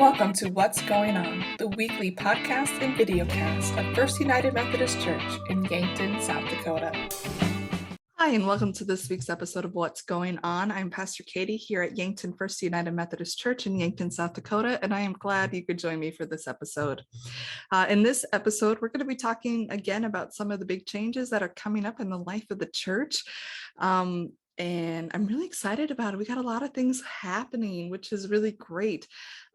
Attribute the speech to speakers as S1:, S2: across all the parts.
S1: Welcome to What's Going On, the weekly podcast and videocast of First United Methodist Church in Yankton, South Dakota. Hi, and welcome to this week's episode of What's Going On. I'm Pastor Katie here at Yankton First United Methodist Church in Yankton, South Dakota, and I am glad you could join me for this episode. In this episode, we're going to be talking again about some of the big changes that are coming up in the life of the church. And I'm really excited about it. We got a lot of things happening, which is really great.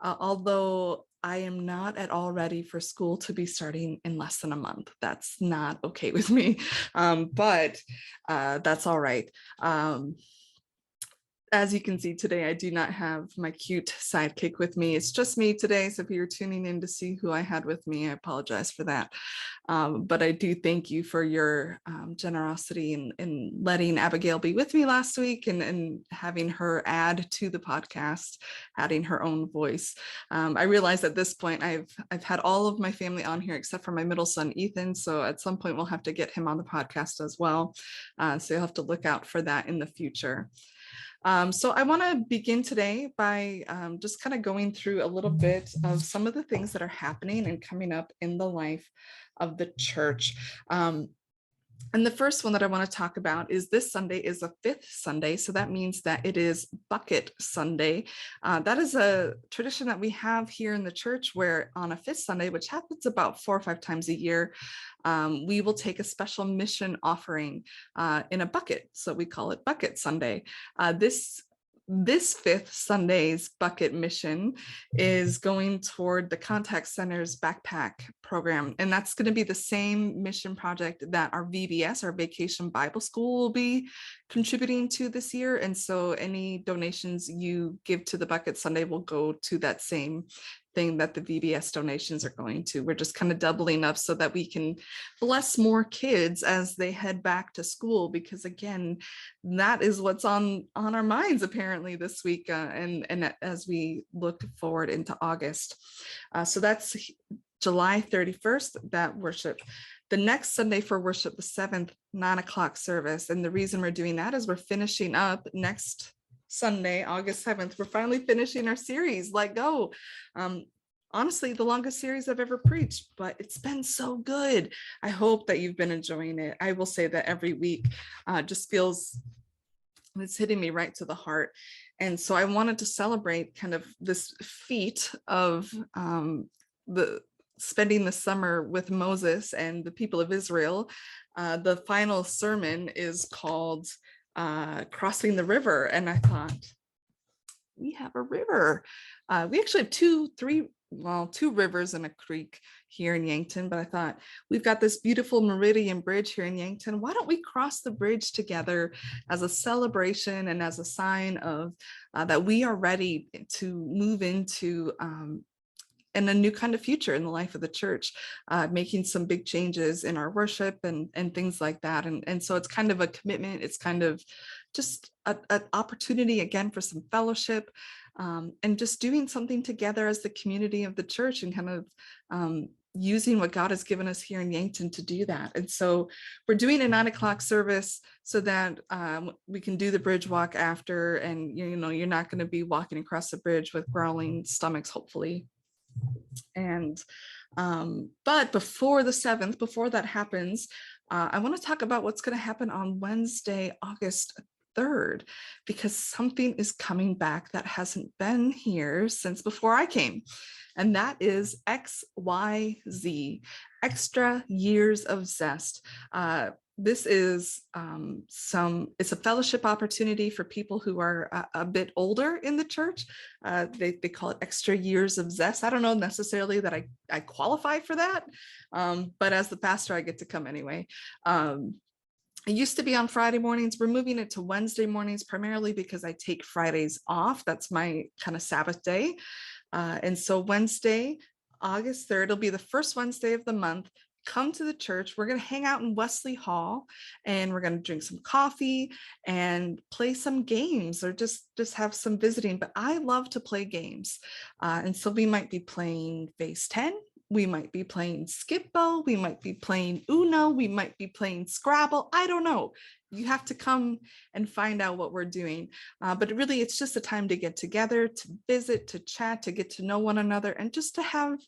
S1: Although I am not at all ready for school to be starting in less than a month. That's not okay with me, but that's all right. As you can see today, I do not have my cute sidekick with me. It's just me today. So if you're tuning in to see who I had with me, I apologize for that. But I do thank you for your generosity in letting Abigail be with me last week and having her add to the podcast, adding her own voice. I realize at this point I've had all of my family on here except for my middle son, Ethan. So at some point we'll have to get him on the podcast as well. So you'll have to look out for that in the future. So I want to begin today by just kind of going through a little bit of some of the things that are happening and coming up in the life of the church. And the first one that I want to talk about is this Sunday is a fifth Sunday. So that means that it is Bucket Sunday. That is a tradition that we have here in the church where on a fifth Sunday, which happens about 4 or 5 times a year, we will take a special mission offering in a bucket. So we call it Bucket Sunday. This fifth Sunday's bucket mission is going toward the Contact Center's backpack program. And that's going to be the same mission project that our VBS, our Vacation Bible School, will be contributing to this year. And so any donations you give to the Bucket Sunday will go to that same thing that the VBS donations are going to. We're just kind of doubling up so that we can bless more kids as they head back to school, because again, that is what's on our minds apparently this week and as we look forward into August. So that's July 31st, that worship. The next Sunday for worship, the 7th, 9:00 service. And the reason we're doing that is we're finishing up next Sunday, August 7th. We're finally finishing our series, Let Go. Honestly, the longest series I've ever preached, but it's been so good. I hope that you've been enjoying it. I will say that every week just feels, it's hitting me right to the heart. And so I wanted to celebrate kind of this feat of spending the summer with Moses and the people of Israel. The final sermon is called Crossing the River. And I thought, we have a river. We actually have two rivers and a creek here in Yankton, but I thought we've got this beautiful Meridian Bridge here in Yankton. Why don't we cross the bridge together as a celebration and as a sign of that we are ready to move into and a new kind of future in the life of the church, making some big changes in our worship and things like that. And so it's kind of a commitment. It's kind of just an opportunity again for some fellowship and just doing something together as the community of the church and kind of using what God has given us here in Yankton to do that. And so we're doing a 9:00 service so that we can do the bridge walk after, and you're not going to be walking across the bridge with growling stomachs, hopefully. And but before the 7th, before that happens, I want to talk about what's going to happen on Wednesday, August 3rd, because something is coming back that hasn't been here since before I came. And that is XYZ, Extra Years of Zest. This is it's a fellowship opportunity for people who are a bit older in the church. They call it Extra Years of Zest. I don't know necessarily that I qualify for that, but as the pastor, I get to come anyway. It used to be on Friday mornings. We're moving it to Wednesday mornings, primarily because I take Fridays off. That's my kind of Sabbath day. And so Wednesday, August 3rd, it'll be the first Wednesday of the month. Come to the church. We're going to hang out in Wesley Hall and we're going to drink some coffee and play some games or just have some visiting. But I love to play games. And so we might be playing Phase 10. We might be playing Skip-Bo. We might be playing Uno. We might be playing Scrabble. I don't know. you have to come and find out what we're doing. But really, it's just a time to get together, to visit, to chat, to get to know one another, and just to have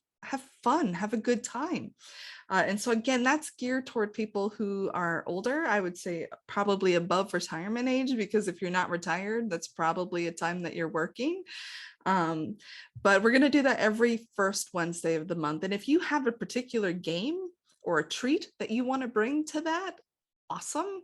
S1: fun, have a good time. And so again, that's geared toward people who are older. I would say probably above retirement age, because if you're not retired, that's probably a time that you're working. But we're going to do that every first Wednesday of the month. And if you have a particular game or a treat that you want to bring to that, awesome.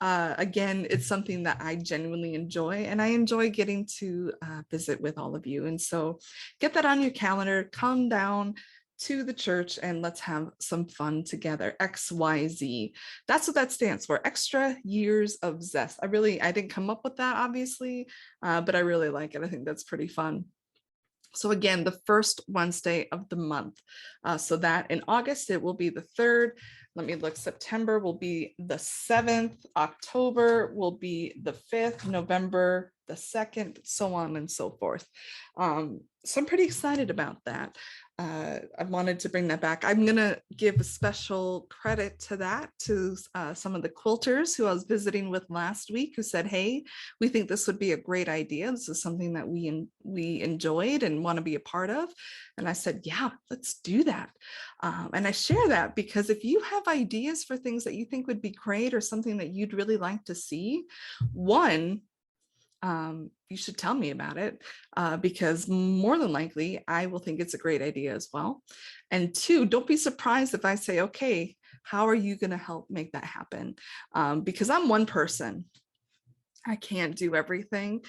S1: Again, it's something that I genuinely enjoy, and I enjoy getting to visit with all of you. And so get that on your calendar, come down to the church and let's have some fun together. XYZ. That's what that stands for. Extra Years of Zest. I didn't come up with that, obviously, but I really like it. I think that's pretty fun. So again, the first Wednesday of the month. So that in August, it will be the 3rd. Let me look. September will be the 7th. October will be the 5th. November, the 2nd, so on and so forth. So I'm pretty excited about that. I wanted to bring that back. I'm going to give a special credit to that to some of the quilters who I was visiting with last week, who said, hey, we think this would be a great idea. This is something that we enjoyed and want to be a part of. And I said, yeah, let's do that. And I share that because if you have ideas for things that you think would be great or something that you'd really like to see, one, you should tell me about it, because more than likely I will think it's a great idea as well. And two, don't be surprised if I say, okay, how are you going to help make that happen? Because I'm one person. I can't do everything.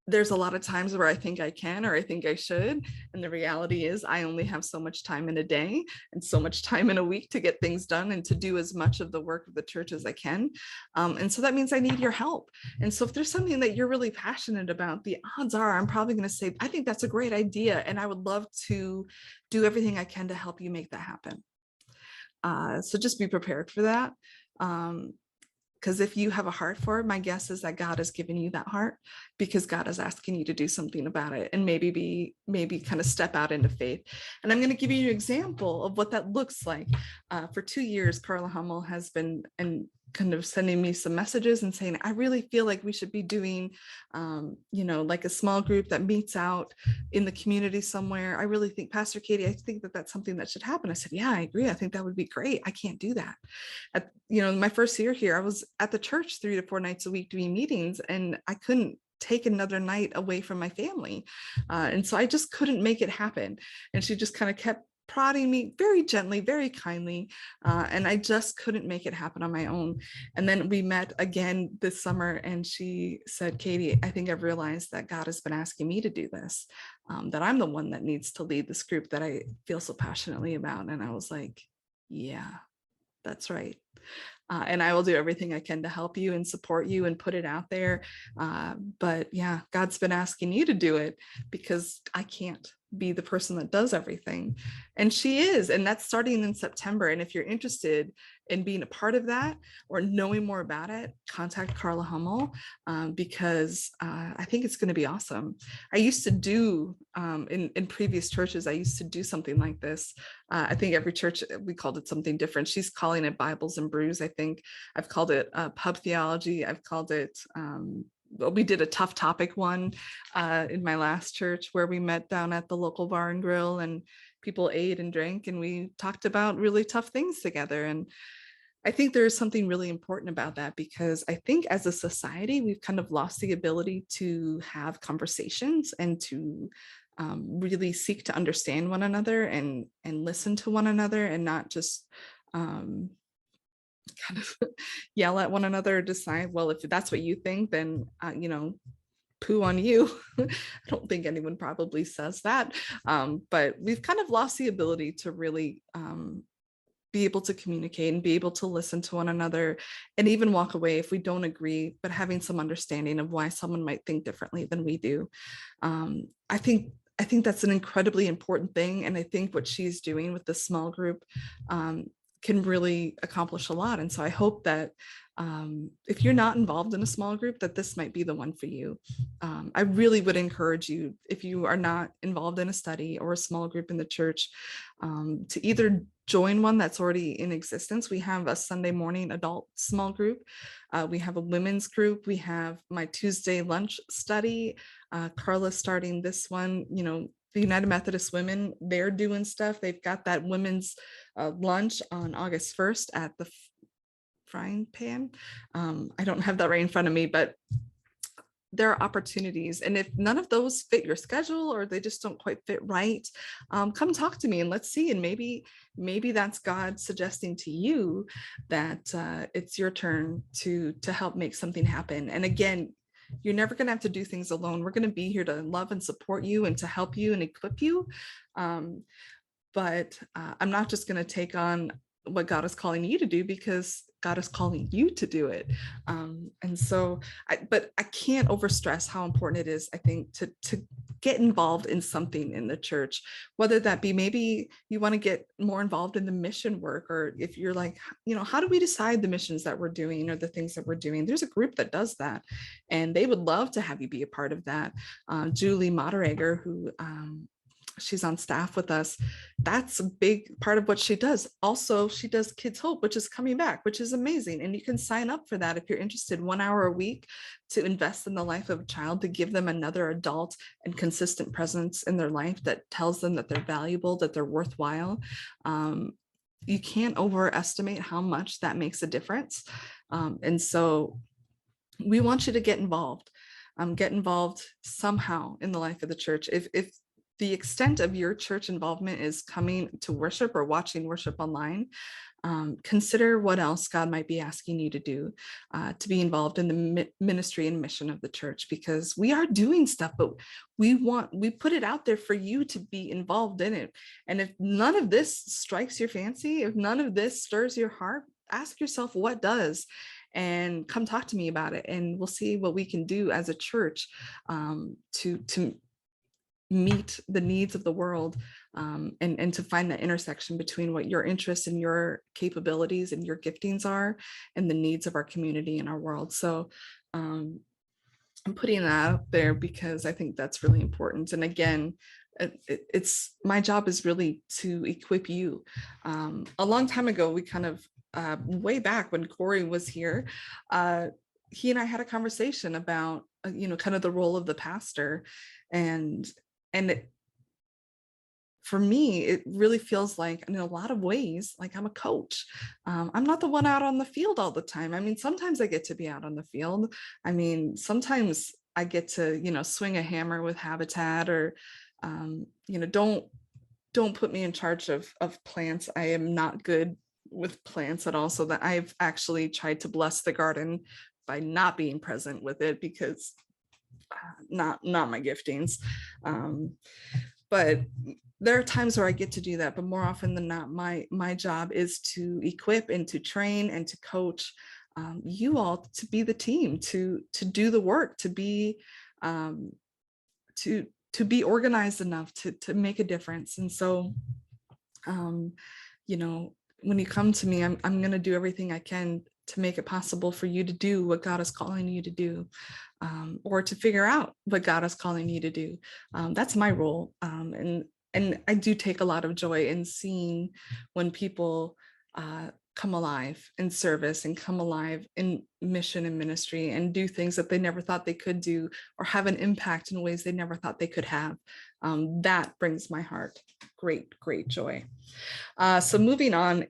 S1: There's a lot of times where I think I can, or I think I should. And the reality is I only have so much time in a day and so much time in a week to get things done and to do as much of the work of the church as I can. And so that means I need your help. And so if there's something that you're really passionate about, the odds are I'm probably going to say, I think that's a great idea. And I would love to do everything I can to help you make that happen. So just be prepared for that. Because if you have a heart for it, my guess is that God has given you that heart because God is asking you to do something about it and maybe kind of step out into faith. And I'm going to give you an example of what that looks like. For 2 years, Carla Hummel has been kind of sending me some messages and saying, I really feel like we should be doing, like a small group that meets out in the community somewhere. I really think, Pastor Katie, I think that that's something that should happen. I said, yeah, I agree. I think that would be great. I can't do that. My first year here, I was at the church 3 to 4 nights a week doing meetings, and I couldn't take another night away from my family. And so I just couldn't make it happen. And she just kind of kept prodding me very gently, very kindly. And I just couldn't make it happen on my own. And then we met again this summer and she said, Katie, I think I've realized that God has been asking me to do this, that I'm the one that needs to lead this group that I feel so passionately about. And I was like, yeah, that's right. And I will do everything I can to help you and support you and put it out there. But yeah, God's been asking you to do it because I can't be the person that does everything. And she is, and that's starting in September. And if you're interested in being a part of that or knowing more about it, contact Carla Hummel, because I think it's going to be awesome. I used to do, in previous churches, I used to do something like this. I think every church, we called it something different. She's calling it Bibles and Brews. I think I've called it pub theology. I've called it, we did a tough topic one in my last church where we met down at the local bar and grill and people ate and drank and we talked about really tough things together. And I think there is something really important about that because I think as a society, we've kind of lost the ability to have conversations and to really seek to understand one another and listen to one another and not just kind of yell at one another or decide, well, if that's what you think, then, poo on you. I don't think anyone probably says that. But we've kind of lost the ability to really be able to communicate and be able to listen to one another and even walk away if we don't agree, but having some understanding of why someone might think differently than we do. I think that's an incredibly important thing. And I think what she's doing with this small group can really accomplish a lot. And so I hope that if you're not involved in a small group, that this might be the one for you. I really would encourage you, if you are not involved in a study or a small group in the church, to either join one that's already in existence. We have a Sunday morning adult small group. We have a women's group. We have my Tuesday lunch study. Carla's starting this one. The United Methodist Women, they're doing stuff. They've got that women's lunch on August 1st at the Frying Pan. I don't have that right in front of me, but there are opportunities. And if none of those fit your schedule or they just don't quite fit right, come talk to me and let's see. And maybe that's God suggesting to you that it's your turn to help make something happen. And again, you're never going to have to do things alone. We're going to be here to love and support you and to help you and equip you. But I'm not just going to take on what God is calling you to do, because God is calling you to do it. But I can't overstress how important it is, I think, to get involved in something in the church, whether that be maybe you want to get more involved in the mission work, or if you're like, how do we decide the missions that we're doing or the things that we're doing? There's a group that does that, and they would love to have you be a part of that. Julie Moderager, who she's on staff with us, that's a big part of what she does. Also, she does Kids Hope, which is coming back, which is amazing. And you can sign up for that if you're interested. 1 hour a week to invest in the life of a child, to give them another adult and consistent presence in their life that tells them that they're valuable, that they're worthwhile. You can't overestimate how much that makes a difference. And so we want you to get involved somehow in the life of the church. If the extent of your church involvement is coming to worship or watching worship online, consider what else God might be asking you to do to be involved in the ministry and mission of the church, because we are doing stuff, but we put it out there for you to be involved in it. And if none of this strikes your fancy, if none of this stirs your heart, ask yourself what does, and come talk to me about it. And we'll see what we can do as a church to meet the needs of the world, and to find that intersection between what your interests and your capabilities and your giftings are and the needs of our community and our world. So I'm putting that out there because I think that's really important. And again, it's my job is really to equip you. A long time ago, we kind of way back when Corey was here, he and I had a conversation about kind of the role of the pastor, and for me, it really feels like, in a lot of ways, like I'm a coach. I'm not the one out on the field all the time. I mean, sometimes I get to be out on the field. I mean, sometimes I get to, swing a hammer with Habitat, or, don't put me in charge of plants. I am not good with plants at all. So that I've actually tried to bless the garden by not being present with it, because not my giftings. But there are times where I get to do that, but more often than not, my job is to equip and to train and to coach you all to be the team, to do the work, to be to be organized enough to make a difference. And so, when you come to me, I'm going to do everything I can to make it possible for you to do what God is calling you to do, or to figure out what God is calling you to do. That's my role. And I do take a lot of joy in seeing when people come alive in service and come alive in mission and ministry and do things that they never thought they could do, or have an impact in ways they never thought they could have. That brings my heart great joy. So moving on,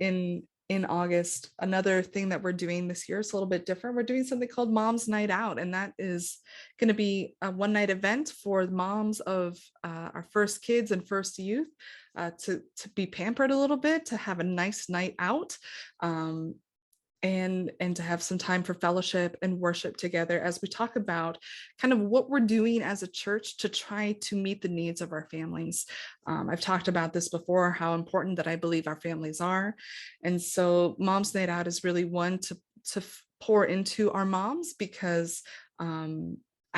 S1: in August, another thing that we're doing this year is a little bit different. We're doing something called Mom's Night Out, and that is going to be a one-night event for moms of our first kids and first youth, to be pampered a little bit, to have a nice night out, and to have some time for fellowship and worship together as we talk about kind of what we're doing as a church to try to meet the needs of our families. I've talked about this before, how important that I believe our families are. And so Mom's Night Out is really one to pour into our moms, because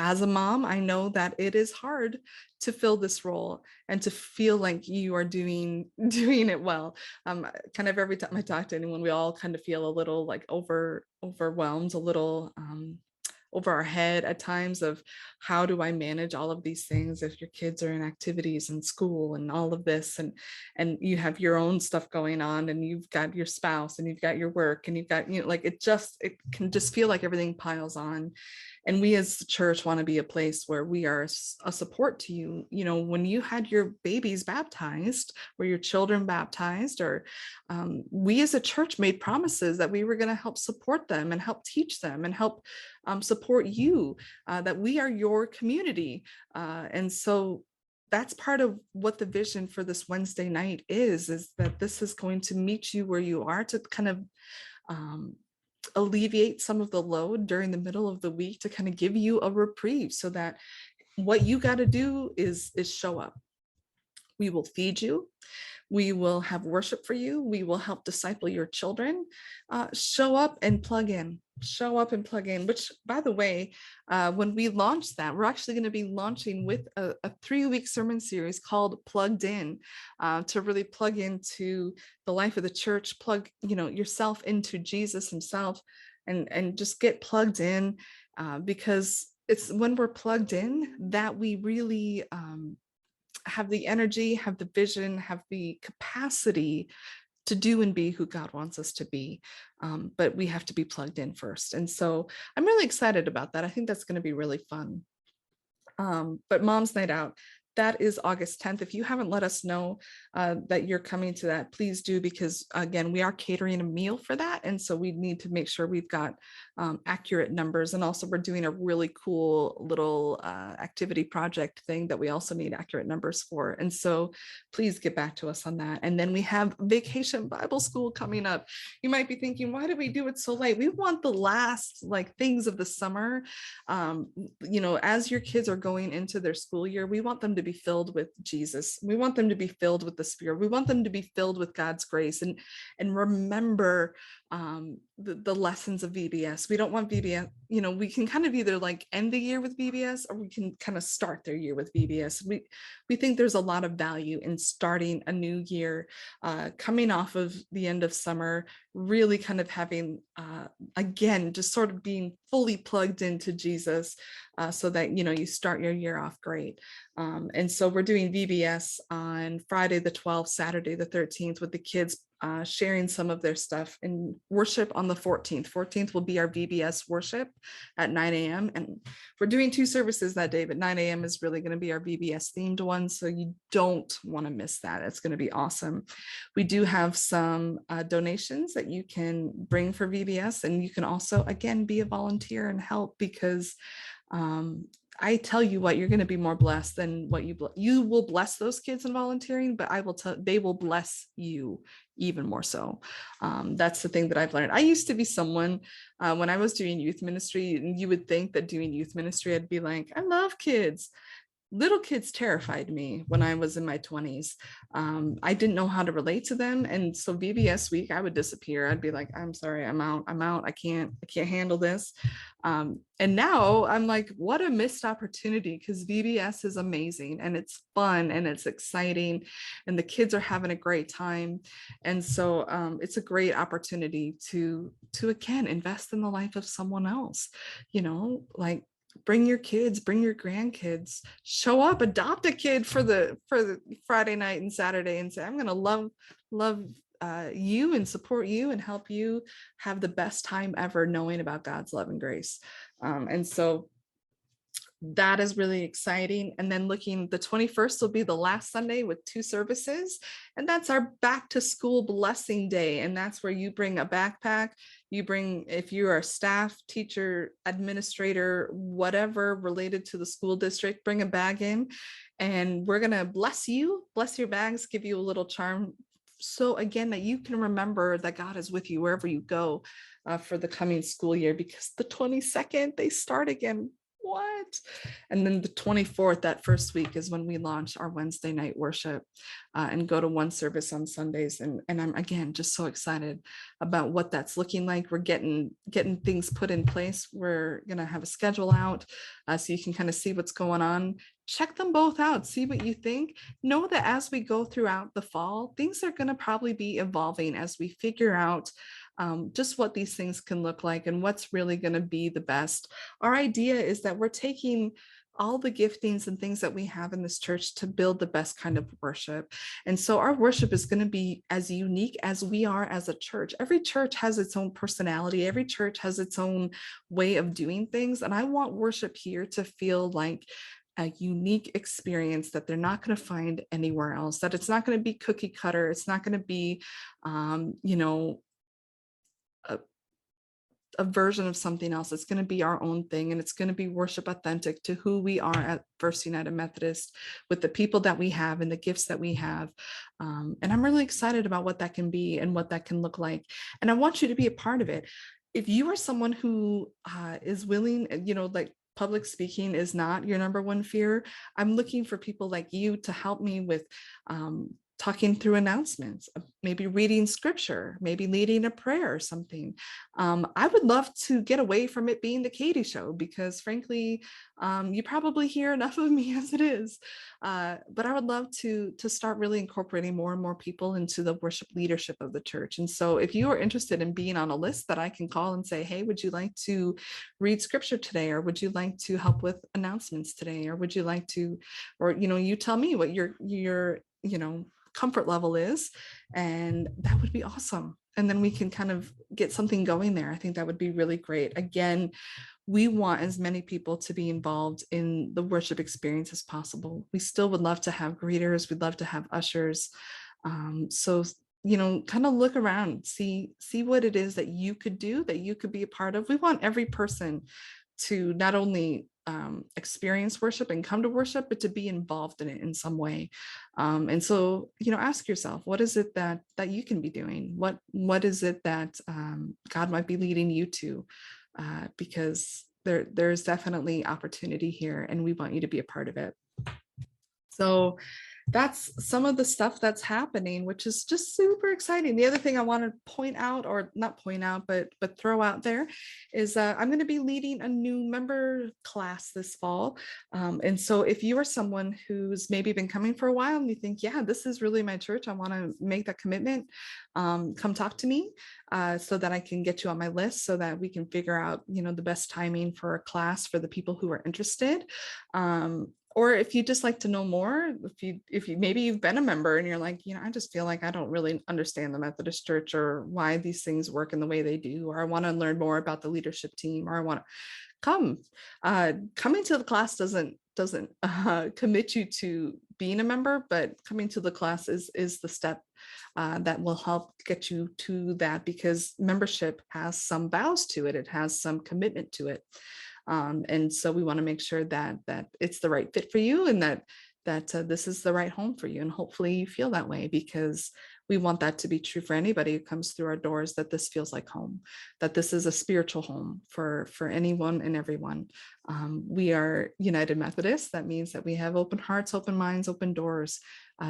S1: as a mom, I know that it is hard to fill this role and to feel like you are doing it well. Kind of every time I talk to anyone, we all kind of feel a little like overwhelmed, a little over our head at times of how do I manage all of these things if your kids are in activities and school and all of this, and you have your own stuff going on, and you've got your spouse and you've got your work and you've got, like, it can just feel like everything piles on. And we as the church want to be a place where we are a support to you. When you had your babies baptized or your children baptized, or we as a church made promises that we were going to help support them and help teach them and help support you, that we are your community. And so that's part of what the vision for this Wednesday night is that this is going to meet you where you are, to kind of alleviate some of the load during the middle of the week, to kind of give you a reprieve, so that what you got to do is show up. We will feed you. We will have worship for you. We will help disciple your children. Show up and plug in. Show up and plug in, which, by the way, when we launch that, we're actually going to be launching with a 3-week sermon series called Plugged In, to really plug into the life of the church, plug yourself into Jesus himself, and just get plugged in, because it's when we're plugged in that we really have the energy, have the vision, have the capacity to do and be who God wants us to be. But we have to be plugged in first. And so I'm really excited about that. I think that's going to be really fun. But Mom's Night Out, that is August 10th. If you haven't let us know that you're coming to that, please do, because again, we are catering a meal for that. And so we need to make sure we've got accurate numbers. And also we're doing a really cool little activity project thing that we also need accurate numbers for. And so please get back to us on that. And then we have Vacation Bible School coming up. You might be thinking, why do we do it so late? We want the last things of the summer. As your kids are going into their school year, we want them to be filled with Jesus. We want them to be filled with the Spirit. We want them to be filled with God's grace and remember the lessons of VBS. We don't want VBS, we can kind of either end the year with VBS, or we can kind of start their year with VBS. We think there's a lot of value in starting a new year, coming off of the end of summer, really kind of having, again, just sort of being fully plugged into Jesus, so that, you start your year off great. And so we're doing VBS on Friday the 12th, Saturday the 13th, with the kids sharing some of their stuff, and worship on the 14th. 14th will be our VBS worship at 9 a.m. And we're doing 2 services that day, but 9 a.m. is really going to be our VBS themed one. So you don't want to miss that. It's going to be awesome. We do have some donations that you can bring for VBS, and you can also, again, be a volunteer and help, because I tell you what, you're going to be more blessed than what you will bless those kids in volunteering, but I will tell, they will bless you even more so. That's the thing that I've learned. I used to be someone, when I was doing youth ministry, and you would think that doing youth ministry, I'd be like, I love kids. Little kids terrified me when I was in my 20s. I didn't know how to relate to them. And so VBS week, I would disappear. I'd be like, I'm sorry, I'm out. I can't handle this. And now I'm like, what a missed opportunity, because VBS is amazing and it's fun and it's exciting and the kids are having a great time. And so it's a great opportunity to again, invest in the life of someone else, bring your kids, bring your grandkids, show up, adopt a kid for the Friday night and Saturday, and say, I'm going to love you and support you and help you have the best time ever, knowing about God's love and grace. And so that is really exciting. And then the 21st will be the last Sunday with 2 services. And that's our back to school blessing day. And that's where you bring a backpack. You bring, if you are a staff, teacher, administrator, whatever related to the school district, bring a bag in, and we're going to bless you, bless your bags, give you a little charm. So again, that you can remember that God is with you wherever you go for the coming school year, because the 22nd, they start again. What? And then the 24th, that first week, is when we launch our Wednesday night worship and go to 1 service on Sundays. And I'm, again, just so excited about what that's looking like. We're getting things put in place. We're going to have a schedule out so you can kind of see what's going on. Check them both out, see what you think. Know that as we go throughout the fall, things are going to probably be evolving as we figure out just what these things can look like and what's really going to be the best. Our idea is that we're taking all the giftings and things that we have in this church to build the best kind of worship. And so our worship is going to be as unique as we are as a church. Every church has its own personality. Every church has its own way of doing things. And I want worship here to feel like a unique experience that they're not going to find anywhere else, that it's not going to be cookie cutter. It's not going to be, you know, a version of something else. It's going to be our own thing, and it's going to be worship authentic to who we are at First United Methodist, with the people that we have and the gifts that we have. And I'm really excited about what that can be and what that can look like. And I want you to be a part of it. If you are someone who is willing, you know, like public speaking is not your number one fear, I'm looking for people like you to help me with talking through announcements, maybe reading scripture, maybe leading a prayer or something. I would love to get away from it being the Katie show, because frankly, you probably hear enough of me as it is. But I would love to start really incorporating more and more people into the worship leadership of the church. And so if you are interested in being on a list that I can call and say, hey, would you like to read scripture today? Or would you like to help with announcements today? Or would you like to, or, you know, you tell me what your, you know, comfort level is, and that would be awesome. And then we can kind of get something going there. I think that would be really great. Again, we want as many people to be involved in the worship experience as possible. We still would love to have greeters. We'd love to have ushers. So, you know, kind of look around, see what it is that you could do, that you could be a part of. We want every person to not only experience worship and come to worship, but to be involved in it in some way. And so, you know, ask yourself, what is it that you can be doing? What is it that God might be leading you to? Because there's definitely opportunity here, and we want you to be a part of it. So that's some of the stuff that's happening, which is just super exciting. The other thing I want to point out, or not point out, but throw out there, is I'm going to be leading a new member class this fall. And so if you are someone who's maybe been coming for a while and you think, yeah, this is really my church, I want to make that commitment, come talk to me so that I can get you on my list, so that we can figure out, you know, the best timing for a class for the people who are interested. Or if you just like to know more, if you maybe you've been a member and you're like, you know, I just feel like I don't really understand the Methodist Church, or why these things work in the way they do, or I want to learn more about the leadership team, or I want to come. Coming to the class doesn't commit you to being a member, but coming to the class is the step that will help get you to that, because membership has some vows to it. It has some commitment to it. And so we want to make sure that it's the right fit for you, and that this is the right home for you. And hopefully you feel that way, because we want that to be true for anybody who comes through our doors, that this feels like home, that this is a spiritual home for anyone and everyone. We are United Methodist. That means that we have open hearts, open minds, open doors.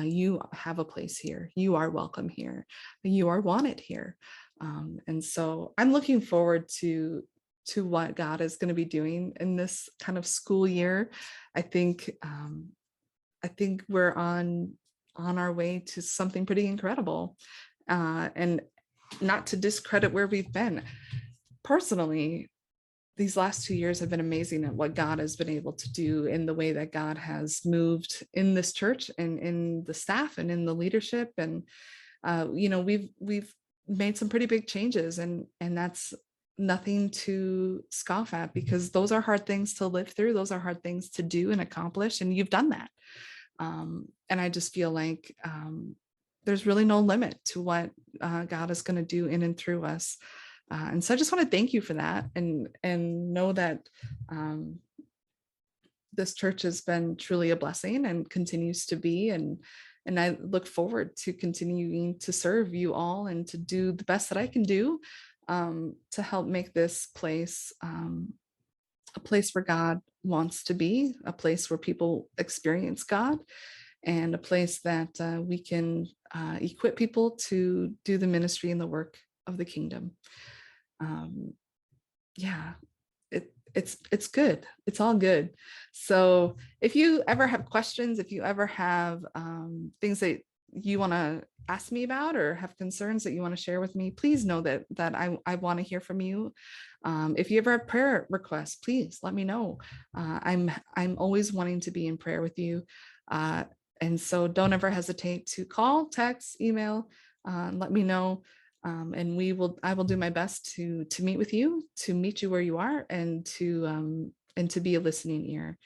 S1: You have a place here. You are welcome here. You are wanted here. And so I'm looking forward to what God is going to be doing in this kind of school year. I think we're on our way to something pretty incredible, and not to discredit where we've been. Personally, these last 2 years have been amazing at what God has been able to do, in the way that God has moved in this church and in the staff and in the leadership. And you know, we've made some pretty big changes, and that's nothing to scoff at, because those are hard things to live through. Those are hard things to do and accomplish, and you've done that. And I just feel like there's really no limit to what God is going to do in and through us. And so I just want to thank you for that, and know that this church has been truly a blessing and continues to be. And I look forward to continuing to serve you all and to do the best that I can do to help make this place a place where God wants to be, a place where people experience God, and a place that we can equip people to do the ministry and the work of the kingdom. Yeah, it's good. It's all good. So if you ever have questions, if you ever have things that you want to ask me about or have concerns that you want to share with me, please know that I want to hear from you. If you ever have prayer requests, please let me know. I'm always wanting to be in prayer with you. And so don't ever hesitate to call, text, email, let me know. And I will do my best to meet with you, to meet you where you are, and to be a listening ear.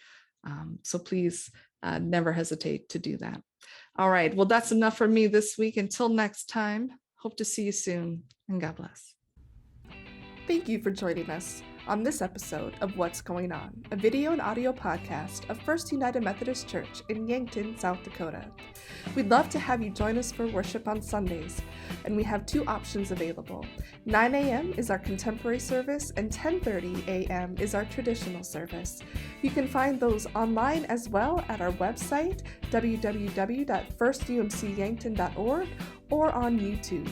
S1: So please never hesitate to do that. All right. Well, that's enough for me this week. Until next time, hope to see you soon, and God bless. Thank you for joining us on this episode of What's Going On, a video and audio podcast of First United Methodist Church in Yankton, South Dakota. We'd love to have you join us for worship on Sundays, and we have 2 options available. 9 a.m. is our contemporary service, and 10:30 a.m. is our traditional service. You can find those online as well at our website, www.firstumcyankton.org, or on YouTube.